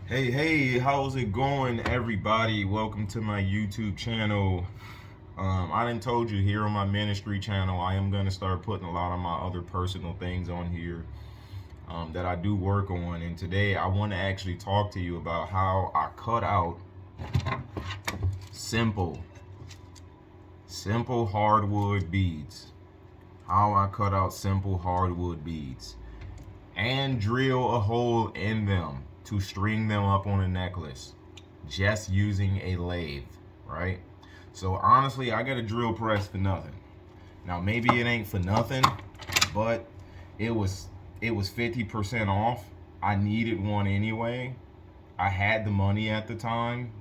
Hey, how's it going, everybody? Welcome to my YouTube channel. I done told you here on my ministry channel, I am gonna start putting a lot of my other personal things on here that I do work on. And today, I want to actually talk to you about how I cut out simple, simple hardwood beads. How I cut out simple hardwood beads and drill a hole in them to string them up on a necklace just using a lathe, right? So honestly, I got a drill press for nothing. Now maybe it ain't for nothing, but it was 50% off. I needed one anyway. I had the money at the time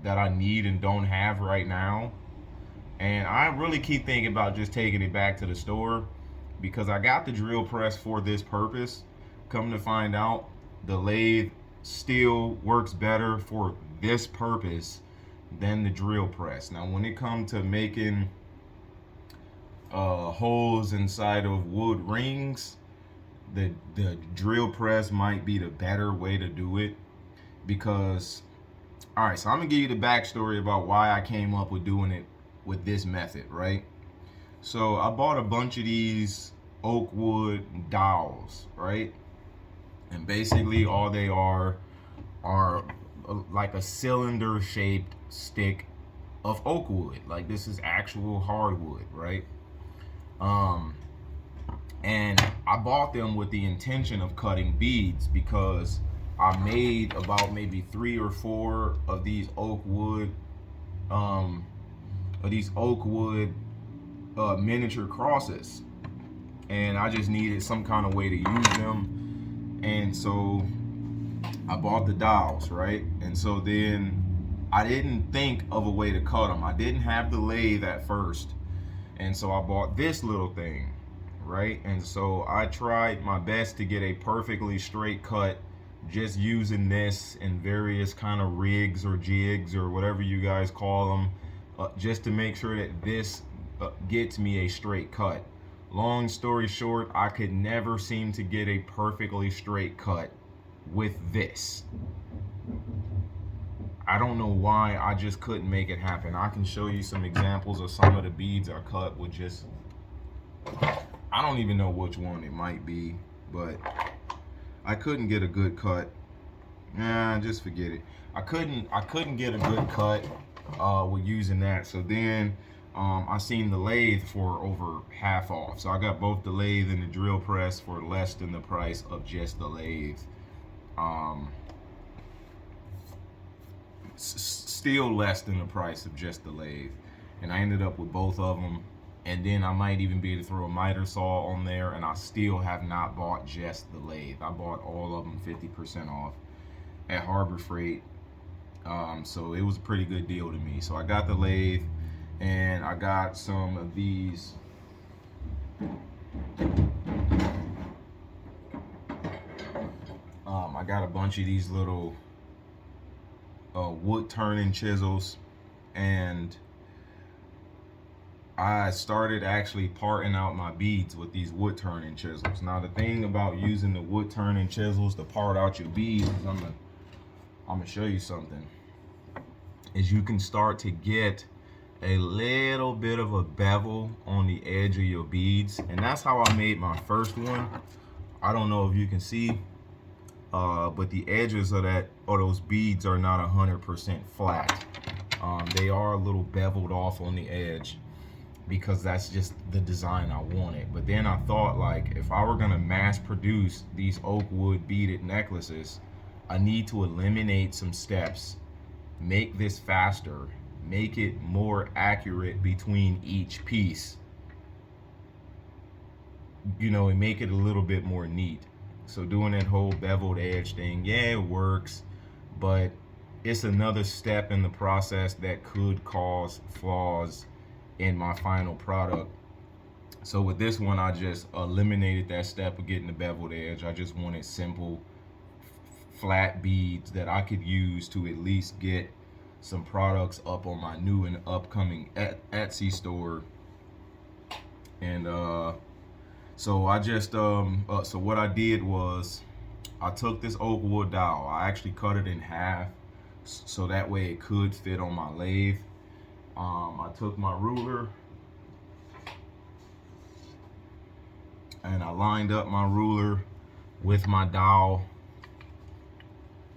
that I need and don't have right now. And I really keep thinking about just taking it back to the store because I got the drill press for this purpose. Come to find out, the lathe still works better for this purpose than the drill press. Now, when it comes to making holes inside of wood rings, the drill press might be the better way to do it because, all right, so I'm gonna give you the backstory about why I came up with doing it with this method, right? So I bought a bunch of these oak wood dowels, right? And basically all they are like a cylinder shaped stick of oak wood. Like this is actual hardwood, right? And I bought them with the intention of cutting beads because I made about maybe 3 or 4 of these oak wood miniature crosses, and I just needed some kind of way to use them, and so I bought the dowels, right? And so then I didn't think of a way to cut them. I didn't have the lathe at first, and so I bought this little thing, right? And so I tried my best to get a perfectly straight cut just using this in various kind of rigs or jigs or whatever you guys call them, just to make sure that this gets me a straight cut. Long story short, I could never seem to get a perfectly straight cut with this. I don't know why, I just couldn't make it happen. I can show you some examples of some of the beads I cut with just, I don't even know which one it might be, but I couldn't get a good cut. Nah, just forget it. I couldn't get a good cut with using that. So then I seen the lathe for over half off. So I got both the lathe and the drill press for less than the price of just the lathe. Still less than the price of just the lathe. And I ended up with both of them. And then I might even be able to throw a miter saw on there, and I still have not bought just the lathe. I bought all of them 50% off at Harbor Freight. So it was a pretty good deal to me. So I got the lathe, and I got some of these I got a bunch of these little wood turning chisels, and I started actually parting out my beads with these wood turning chisels. Now the thing about using the wood turning chisels to part out your beads is I'm gonna show you something. Is you can start to get a little bit of a bevel on the edge of your beads, and that's how I made my first one. I don't know if you can see, but the edges of those beads are not 100% flat. They are a little beveled off on the edge because that's just the design I wanted. But then I thought, like, if I were gonna mass produce these oak wood beaded necklaces, I need to eliminate some steps, make this faster, make it more accurate between each piece, you know, and make it a little bit more neat. So doing that whole beveled edge thing, yeah, it works, but it's another step in the process that could cause flaws in my final product. So with this one, I just eliminated that step of getting the beveled edge. I just wanted simple flat beads that I could use to at least get some products up on my new and upcoming Etsy store. And so I just so what I did was I took this oak wood dowel. I actually cut it in half so that way it could fit on my lathe. I took my ruler and I lined up my ruler with my dowel,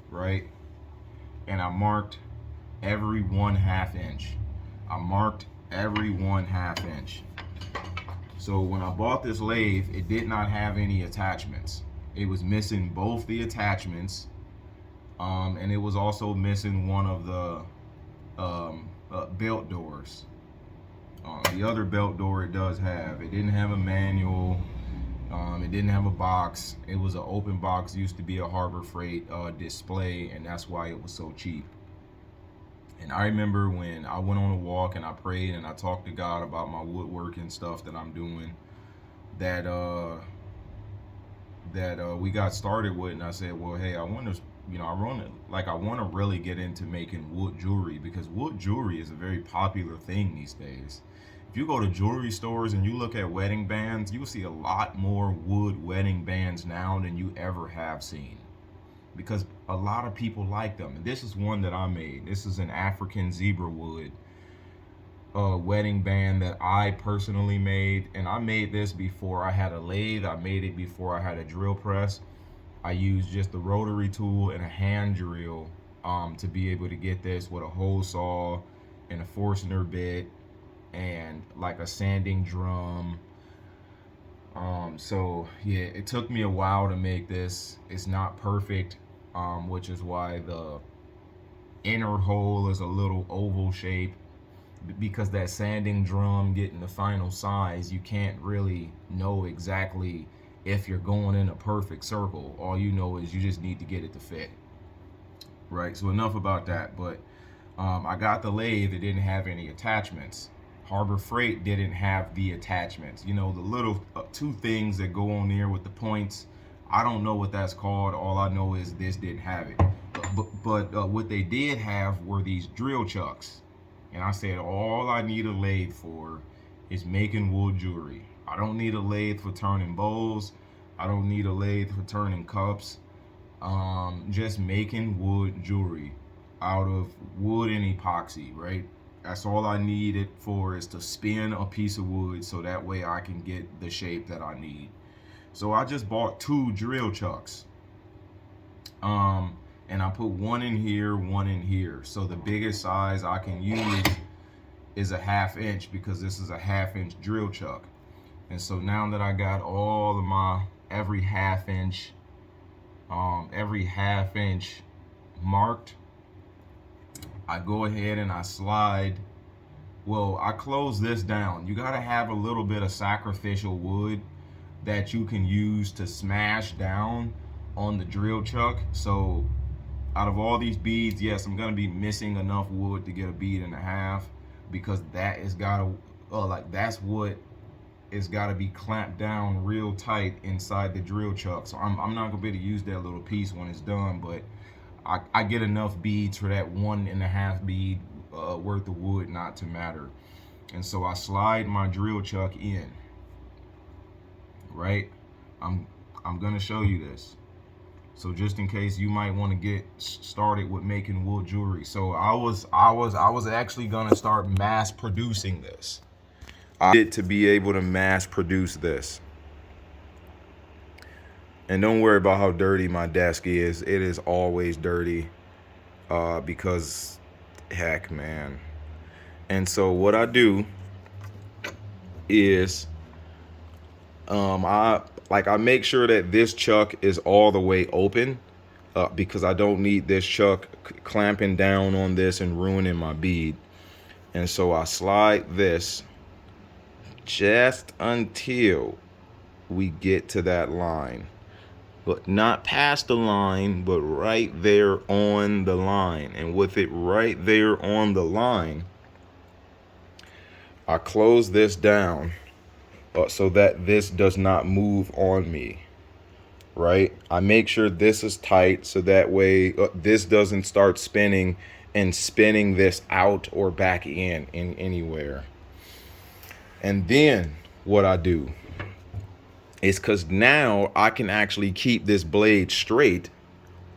right? And I marked every 1/2 inch. I marked every 1/2 inch. So when I bought this lathe, it did not have any attachments. It was missing both the attachments, and it was also missing one of the belt doors. The other belt door it does have. It didn't have a manual. It didn't have a box. It was an open box. It used to be a Harbor Freight display, and that's why it was so cheap. And I remember when I went on a walk and I prayed and I talked to God about my woodworking stuff that I'm doing, that we got started with, and I said, well, hey, I want to, I want to really get into making wood jewelry, because wood jewelry is a very popular thing these days. If you go to jewelry stores and you look at wedding bands, you'll see a lot more wood wedding bands now than you ever have seen, because a lot of people like them. And this is one that I made. This is an African zebra wood wedding band that I personally made, and I made this before I had a lathe. I made it before I had a drill press. I used just the rotary tool and a hand drill to be able to get this with a hole saw and a Forstner bit and like a sanding drum. So yeah, it took me a while to make this. It's not perfect, which is why the inner hole is a little oval shape, because that sanding drum getting the final size, you can't really know exactly if you're going in a perfect circle. All you know is you just need to get it to fit, right? So enough about that. But I got the lathe. It didn't have any attachments. Harbor Freight didn't have the attachments. The little two things that go on there with the points. I don't know what that's called. All I know is this didn't have it. But what they did have were these drill chucks. And I said, all I need a lathe for is making wood jewelry. I don't need a lathe for turning bowls. I don't need a lathe for turning cups. Just making wood jewelry out of wood and epoxy, right? That's all I need it for, is to spin a piece of wood so that way I can get the shape that I need. So I just bought 2 drill chucks. And I put one in here, one in here. So the biggest size I can use is a 1/2 inch, because this is a 1/2 inch drill chuck. And so now that I got all of my every 1/2 inch marked, I go ahead and I slide. Well, I close this down. You gotta have a little bit of sacrificial wood that you can use to smash down on the drill chuck. So out of all these beads, yes, I'm gonna be missing enough wood to get a bead and a half, because that is gotta, that's what is gotta be clamped down real tight inside the drill chuck. So I'm not gonna be able to use that little piece when it's done, but I get enough beads for that 1.5 bead worth of wood not to matter. And so I slide my drill chuck in, right? I'm gonna show you this. So just in case you might want to get started with making wood jewelry. So I was actually gonna start mass producing this. I did to be able to mass produce this. And don't worry about how dirty my desk is. It is always dirty, because heck, man. And so what I do is I make sure that this chuck is all the way open, because I don't need this chuck clamping down on this and ruining my bead. And so I slide this just until we get to that line, but not past the line, but right there on the line. And with it right there on the line, I close this down so that this does not move on me, right? I make sure this is tight so that way this doesn't start spinning and spinning this out or back in anywhere. And then what I do is because now I can actually keep this blade straight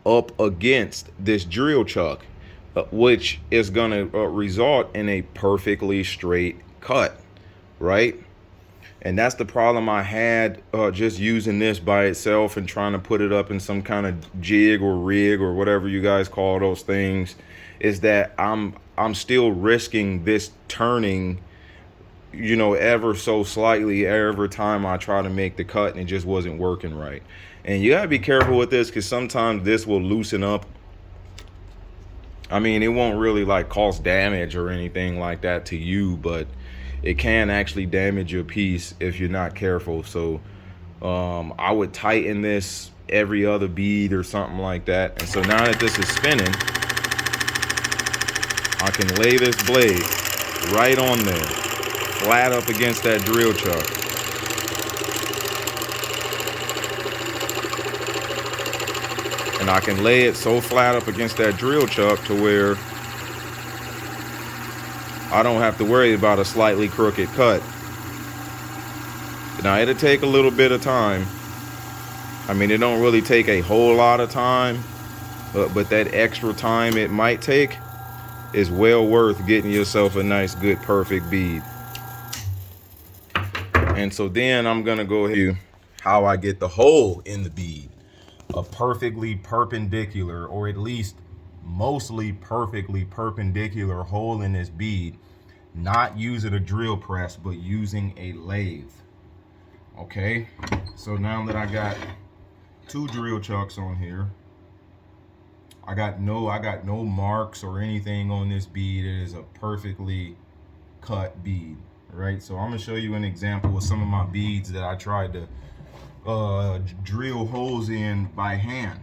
up against this drill chuck, which is going to result in a perfectly straight cut, right? And that's the problem I had just using this by itself and trying to put it up in some kind of jig or rig or whatever you guys call those things, is that I'm still risking this turning, you know, ever so slightly every time I try to make the cut, and it just wasn't working right. And you gotta be careful with this, because sometimes this will loosen up. I mean, it won't really like cause damage or anything like that to you, but it can actually damage your piece if you're not careful. So I would tighten this every other bead or something like that. And so now that this is spinning, I can lay this blade right on there, flat up against that drill chuck. And I can lay it so flat up against that drill chuck to where I don't have to worry about a slightly crooked cut. Now, it'll take a little bit of time. I mean, it don't really take a whole lot of time, but that extra time it might take is well worth getting yourself a nice, good, perfect bead. And so then I'm gonna go ahead and how I get the hole in the bead. A perfectly perpendicular, or at least mostly perfectly perpendicular hole in this bead, not using a drill press, but using a lathe. Okay, so now that I got two drill chucks on here, I got no marks or anything on this bead. It is a perfectly cut bead, right? So I'm gonna show you an example of some of my beads that I tried to drill holes in by hand.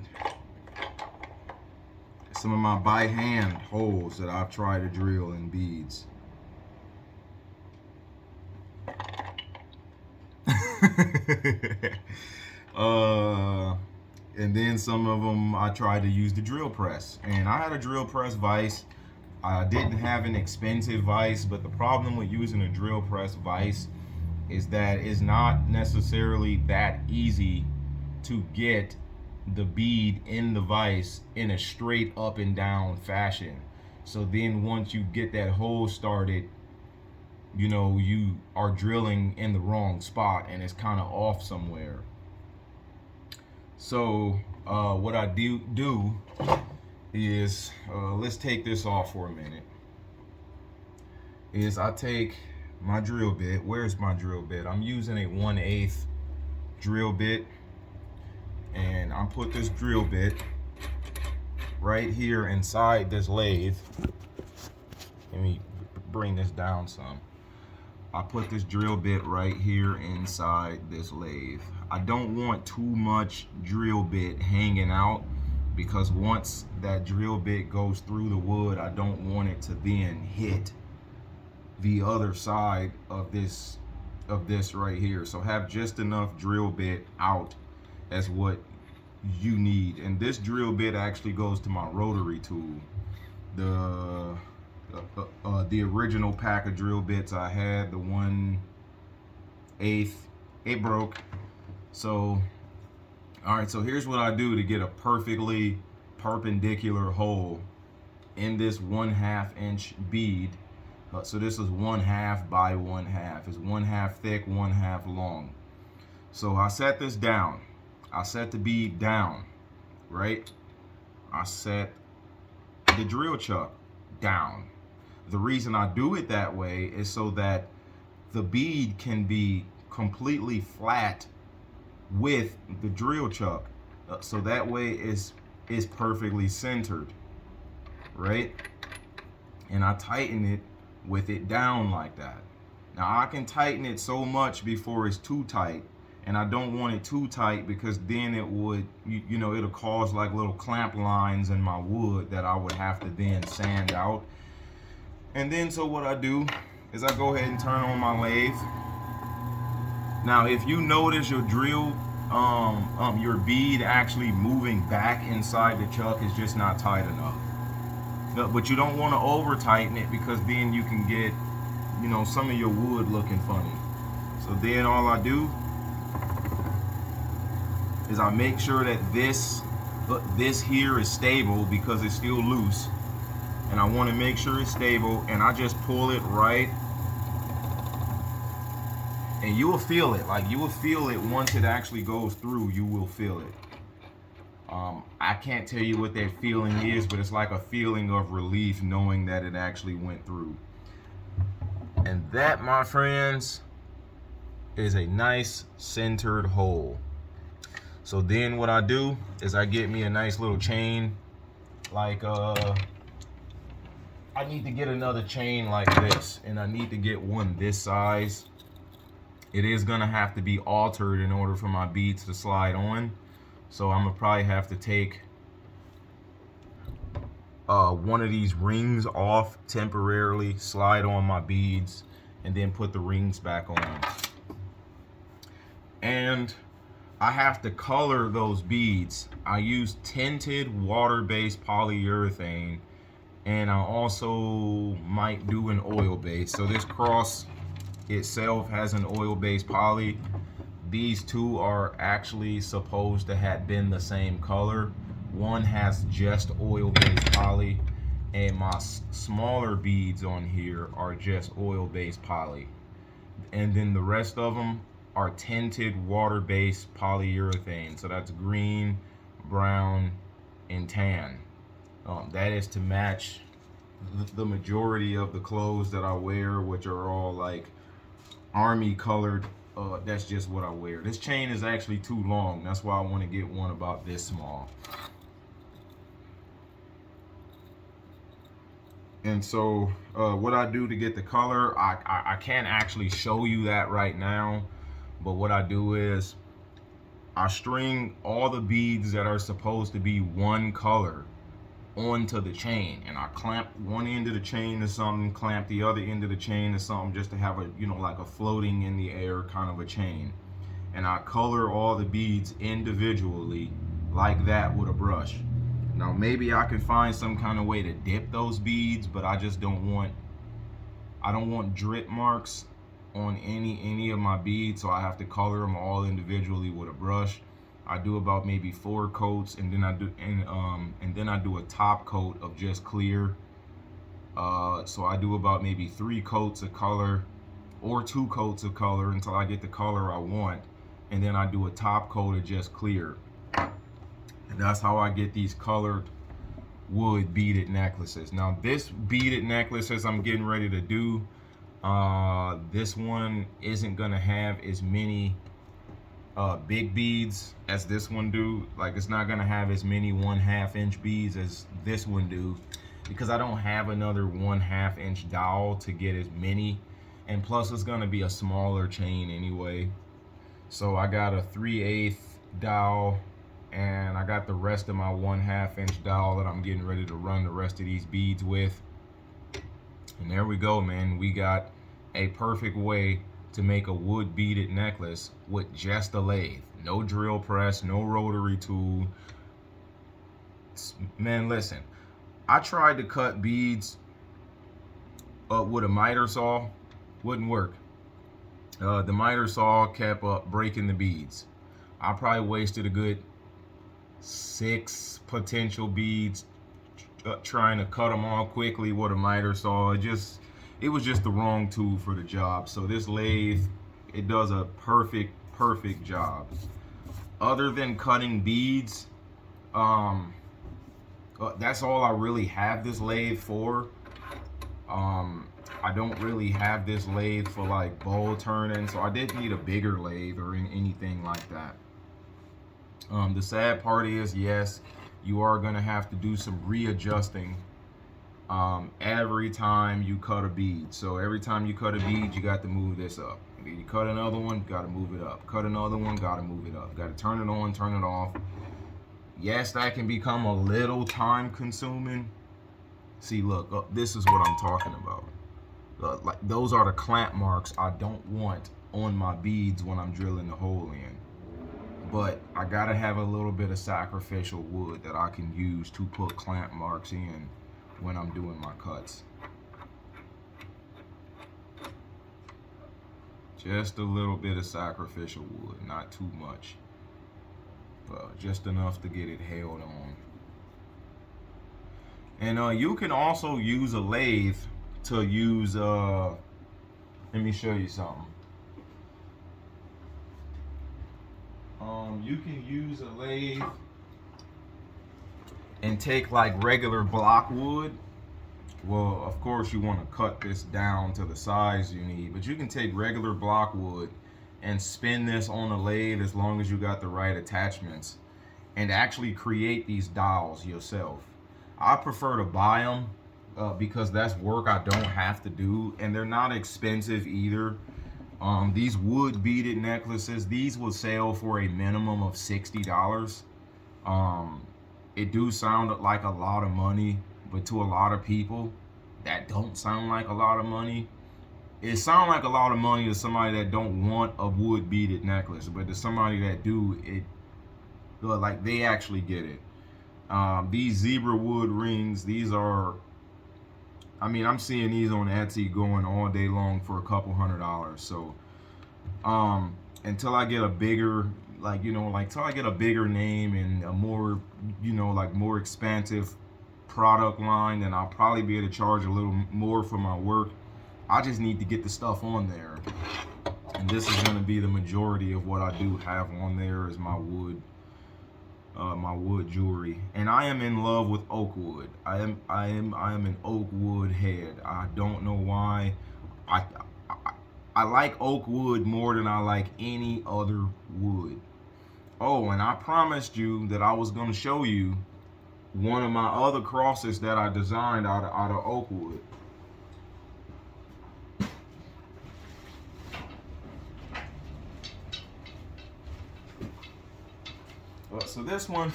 Some of my by hand holes that I've tried to drill in beads. And then some of them I tried to use the drill press, and I had a drill press vise. I didn't have an expensive vise, but the problem with using a drill press vise is that it's not necessarily that easy to get the bead in the vise in a straight up and down fashion. So then once you get that hole started, you know, you are drilling in the wrong spot and it's kind of off somewhere. So what I do is, let's take this off for a minute, is I take my drill bit. Where's my drill bit? I'm using a 1/8 drill bit, and I put this drill bit right here inside this lathe. Let me bring this down some. I put this drill bit right here inside this lathe. I don't want too much drill bit hanging out, because once that drill bit goes through the wood, I don't want it to then hit the other side of this right here. So have just enough drill bit out as what you need. And this drill bit actually goes to my rotary tool. The original pack of drill bits I had, the 1/8, it broke. So all right, so here's what I do to get a perfectly perpendicular hole in this 1/2 inch bead. So this is 1/2 by 1/2. It's 1/2 thick, 1/2 long. So I set this down. I set the bead down, right? I set the drill chuck down. The reason I do it that way is so that the bead can be completely flat with the drill chuck. So that way it's perfectly centered, right? And I tighten it with it down like that. Now I can tighten it so much before it's too tight, and I don't want it too tight, because then it would, you know, it'll cause like little clamp lines in my wood that I would have to then sand out. And then so what I do is I go ahead and turn on my lathe. Now if you notice your drill, your bead actually moving back inside the chuck is just not tight enough. But you don't want to over tighten it, because then you can get, you know, some of your wood looking funny. So then all I do is I make sure that this here is stable because it's still loose, and I want to make sure it's stable, and I just pull it right, and you will feel it. Like, you will feel it once it actually goes through. You will feel it. I can't tell you what that feeling is, but it's like a feeling of relief knowing that it actually went through. And that, my friends, is a nice centered hole. So then what I do is I get me a nice little chain. Like, I need to get another chain like this, and I need to get one this size. It is gonna have to be altered in order for my beads to slide on. So I'm gonna probably have to take one of these rings off temporarily, slide on my beads, and then put the rings back on. And I have to color those beads. I use tinted water-based polyurethane, and I also might do an oil-based. So this cross itself has an oil-based poly. These two are actually supposed to have been the same color. One has just oil-based poly, and my smaller beads on here are just oil-based poly. And then the rest of them are tinted water-based polyurethane. So that's green, brown, and tan. That is to match the majority of the clothes that I wear, which are all like army colored. That's just what I wear. This chain is actually too long. That's why I want to get one about this small. And so what I do to get the color, I can't actually show you that right now. But what I do is I string all the beads that are supposed to be one color onto the chain, and I clamp one end of the chain to something, clamp the other end of the chain to something, just to have a, you know, like a floating in the air kind of a chain. And I color all the beads individually like that with a brush. Now maybe I can find some kind of way to dip those beads, but I just don't want drip marks on any of my beads, so I have to color them all individually with a brush. I do about maybe 4 coats, and then I do a top coat of just clear. So I do about maybe 3 coats of color or 2 coats of color until I get the color I want, and then I do a top coat of just clear. And that's how I get these colored wood beaded necklaces. Now this beaded necklaces I'm getting ready to do, this one isn't gonna have as many big beads as this one do. Like, it's not gonna have as many 1/2 inch beads as this one do, because I don't have another 1/2 inch dowel to get as many, and plus it's gonna be a smaller chain anyway. So I got a 3/8 dowel, and I got the rest of my 1/2 inch dowel that I'm getting ready to run the rest of these beads with. And there we go, man. We got a perfect way to make a wood beaded necklace with just a lathe. No drill press, no rotary tool. Man, listen, I tried to cut beads with a miter saw, wouldn't work. The miter saw kept breaking the beads. I probably wasted a good 6 potential beads trying to cut them all quickly with a miter saw. It was just the wrong tool for the job. So this lathe, it does a perfect job. Other than cutting beads, that's all I really have this lathe for. I don't really have this lathe for like bowl turning, so I didn't need a bigger lathe or anything like that. The sad part is, yes, you are gonna have to do some readjusting every time you cut a bead. So every time you cut a bead, you got to move this up. You cut another one, got to move it up. Cut another one, got to move it up. Got to turn it on, turn it off. Yes, that can become a little time consuming. See, look, this is what I'm talking about. Like, those are the clamp marks I don't want on my beads when I'm drilling the hole in. But I gotta have a little bit of sacrificial wood that I can use to put clamp marks in when I'm doing my cuts. Just a little bit of sacrificial wood, not too much. just enough to get it held on. And you can also use a lathe to use, let me show you something. You can use a lathe and take like regular block wood. Well, of course you want to cut this down to the size you need, but you can take regular block wood and spin this on a lathe as long as you got the right attachments and actually create these dowels yourself. I prefer to buy them because that's work I don't have to do, and they're not expensive either. These wood beaded necklaces, these will sell for a minimum of $60. It do sound like a lot of money, but to a lot of people, that don't sound like a lot of money. It sounds like a lot of money to somebody that don't want a wood beaded necklace, but to somebody that do, it like they actually get it. These zebra wood rings, these are, I mean, I'm seeing these on Etsy going all day long for a couple $100. So until I get a bigger, like, you know, like till I get a bigger name and a more, you know, like more expansive product line, then I'll probably be able to charge a little more for my work. I just need to get the stuff on there, and this is going to be the majority of what I do have on there is my wood jewelry. And I am in love with oak wood. I am an oak wood head. I don't know why. I like oak wood more than I like any other wood. Oh, and I promised you that I was going to show you one of my other crosses that I designed out of oak wood. So this one,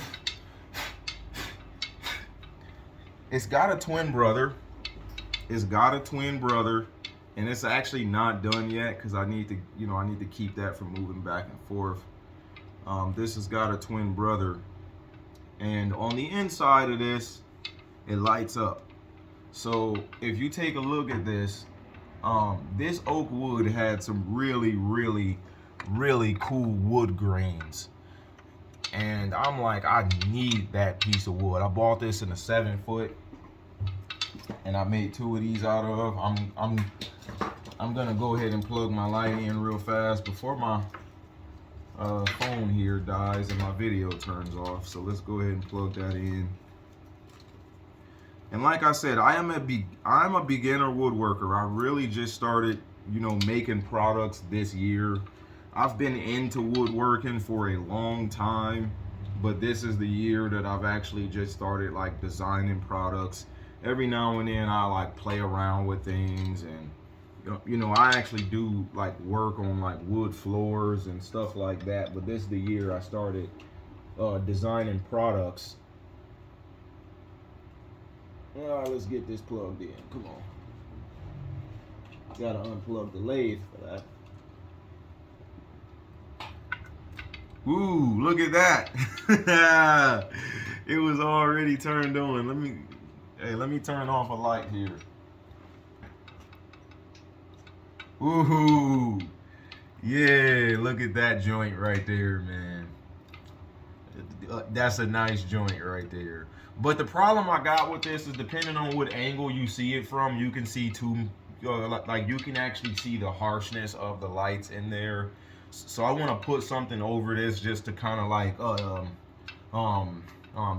it's got a twin brother. It's got a twin brother, and it's actually not done yet because I need to, you know, I need to keep that from moving back and forth. This has got a twin brother, and on the inside of this, it lights up. So if you take a look at this, this oak wood had some really, really, really cool wood grains. And I'm like, I need that piece of wood. I bought this in a 7-foot, and I made 2 of these out of. I'm gonna go ahead and plug my light in real fast before my phone here dies and my video turns off. So let's go ahead and plug that in. And like I said, I'm a beginner woodworker. I really just started, you know, making products this year. I've been into woodworking for a long time, but this is the year that I've actually just started like designing products. Every now and then I like play around with things, and you know, I actually do like work on like wood floors and stuff like that. But this is the year I started designing products. Let's get this plugged in. Come on. Gotta unplug the lathe for that. Ooh, look at that. It was already turned on. Let me turn off a light here. Ooh. Yeah, look at that joint right there, man. That's a nice joint right there. But the problem I got with this is depending on what angle you see it from, you can see like you can actually see the harshness of the lights in there. So I want to put something over this just to kind of like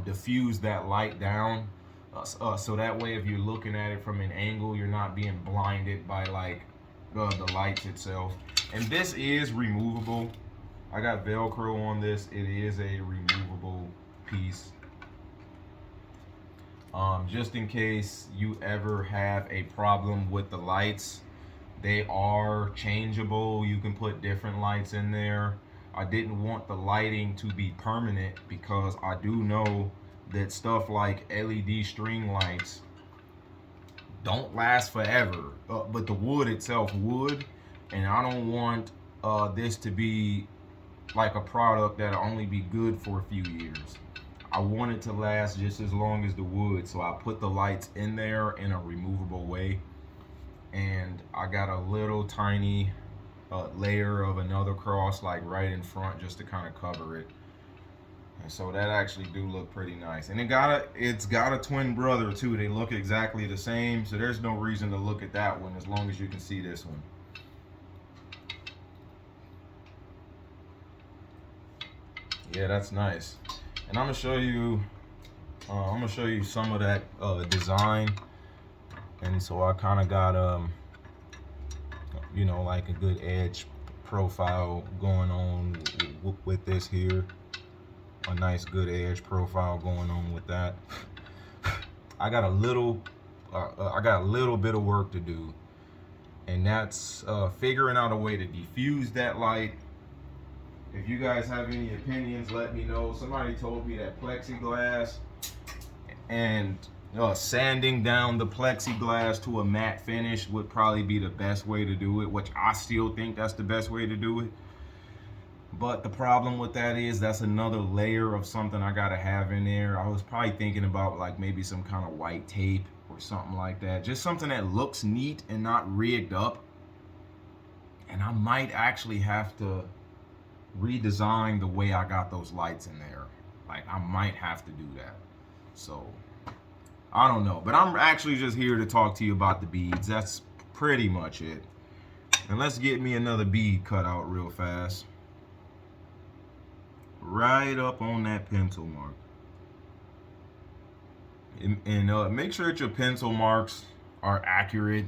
diffuse that light down, so that way if you're looking at it from an angle, you're not being blinded by like the lights itself. And this is removable. I got Velcro on this. It is a removable piece. Just in case you ever have a problem with the lights, they are changeable. You can put different lights in there. I didn't want the lighting to be permanent because I do know that stuff like LED string lights don't last forever, but the wood itself would, and I don't want this to be like a product that'll only be good for a few years. I want it to last just as long as the wood, so I put the lights in there in a removable way. And I got a little tiny layer of another cross like right in front just to kind of cover it. And so that actually do look pretty nice. And it's got a twin brother too. They look exactly the same. So there's no reason to look at that one as long as you can see this one. Yeah, that's nice. And I'm gonna show you some of that design. And so I kind of got you know, like a good edge profile going on with this here. A nice good edge profile going on with that. I got a little bit of work to do, and that's figuring out a way to diffuse that light. If you guys have any opinions, let me know. Somebody told me that plexiglass and sanding down the plexiglass to a matte finish would probably be the best way to do it, which I still think that's the best way to do it. But the problem with that is that's another layer of something I gotta have in there. I was probably thinking about like maybe some kind of white tape or something like that. Just something that looks neat and not rigged up. And I might actually have to redesign the way I got those lights in there. Like I might have to do that. So I don't know. But I'm actually just here to talk to you about the beads. That's pretty much it. And let's get me another bead cut out real fast. Right up on that pencil mark. And make sure that your pencil marks are accurate.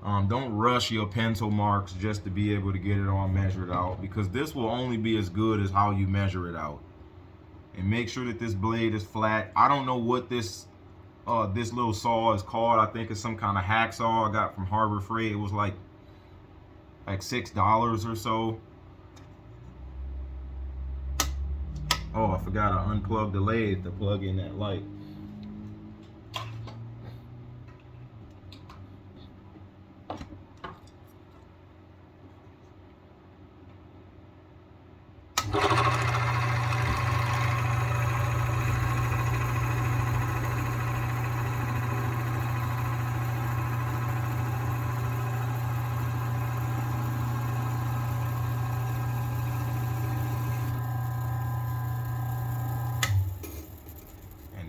Don't rush your pencil marks just to be able to get it all measured out, because this will only be as good as how you measure it out. And make sure that this blade is flat. I don't know what this little saw is called. I think it's some kind of hacksaw I got from Harbor Freight. It was like $6 or so. Oh, I forgot I unplugged the lathe to plug in that light.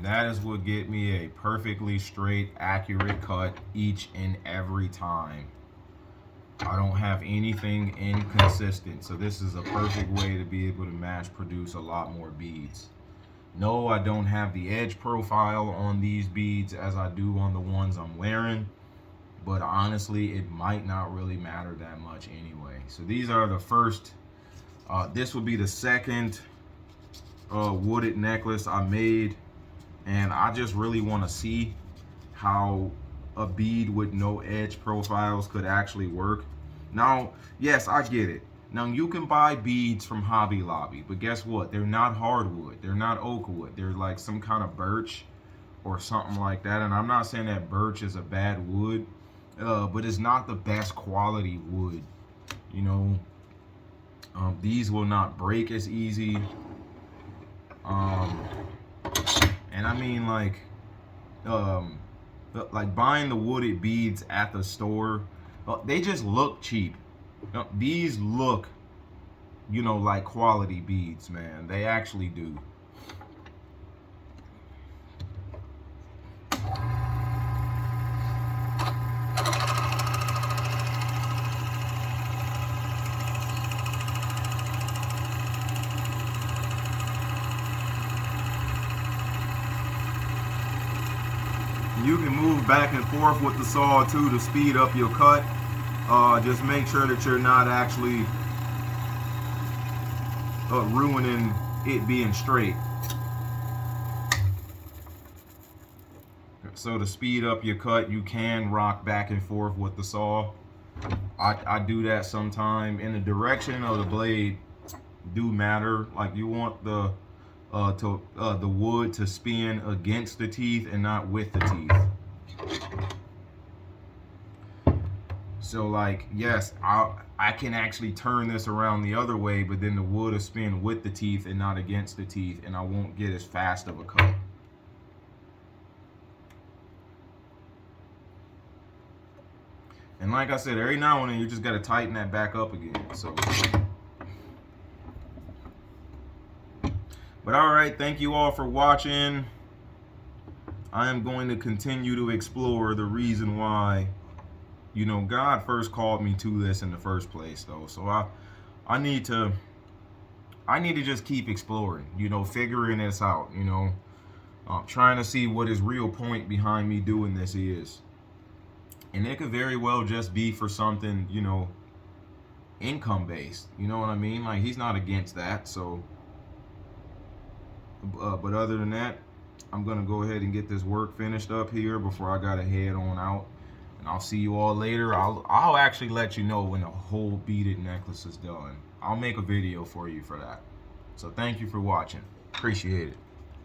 That is what get me a perfectly straight, accurate cut each and every time. I don't have anything inconsistent, so this is a perfect way to be able to mass produce a lot more beads. No, I don't have the edge profile on these beads as I do on the ones I'm wearing, but honestly, it might not really matter that much anyway. So these are the first, this will be the second wooded necklace I made. And I just really want to see how a bead with no edge profiles could actually work. Now, yes, I get it. Now, you can buy beads from Hobby Lobby, but guess what? They're not hardwood. They're not oak wood. They're like some kind of birch or something like that. And I'm not saying that birch is a bad wood, but it's not the best quality wood. You know, these will not break as easy. And I mean, like buying the wooded beads at the store, they just look cheap. These look, you know, like quality beads, man. They actually do. You can move back and forth with the saw too to speed up your cut. Just make sure that you're not actually ruining it being straight. So to speed up your cut, you can rock back and forth with the saw. I do that sometime. And the direction of the blade do matter. Like you want the wood to spin against the teeth and not with the teeth. So like, yes, I can actually turn this around the other way, but then the wood will spin with the teeth and not against the teeth, and I won't get as fast of a cut. And like I said, every now and then you just gotta tighten that back up again. So, But all right, thank you all for watching. I am going to continue to explore the reason why, you know, God first called me to this in the first place, though. So I need to just keep exploring, you know, figuring this out, you know, trying to see what his real point behind me doing this is. And it could very well just be for something, you know, income based. You know what I mean? Like, he's not against that. So, but other than that, I'm gonna go ahead and get this work finished up here before I gotta head on out. And I'll see you all later. I'll actually let you know when the whole beaded necklace is done. I'll make a video for you for that. So thank you for watching. Appreciate it.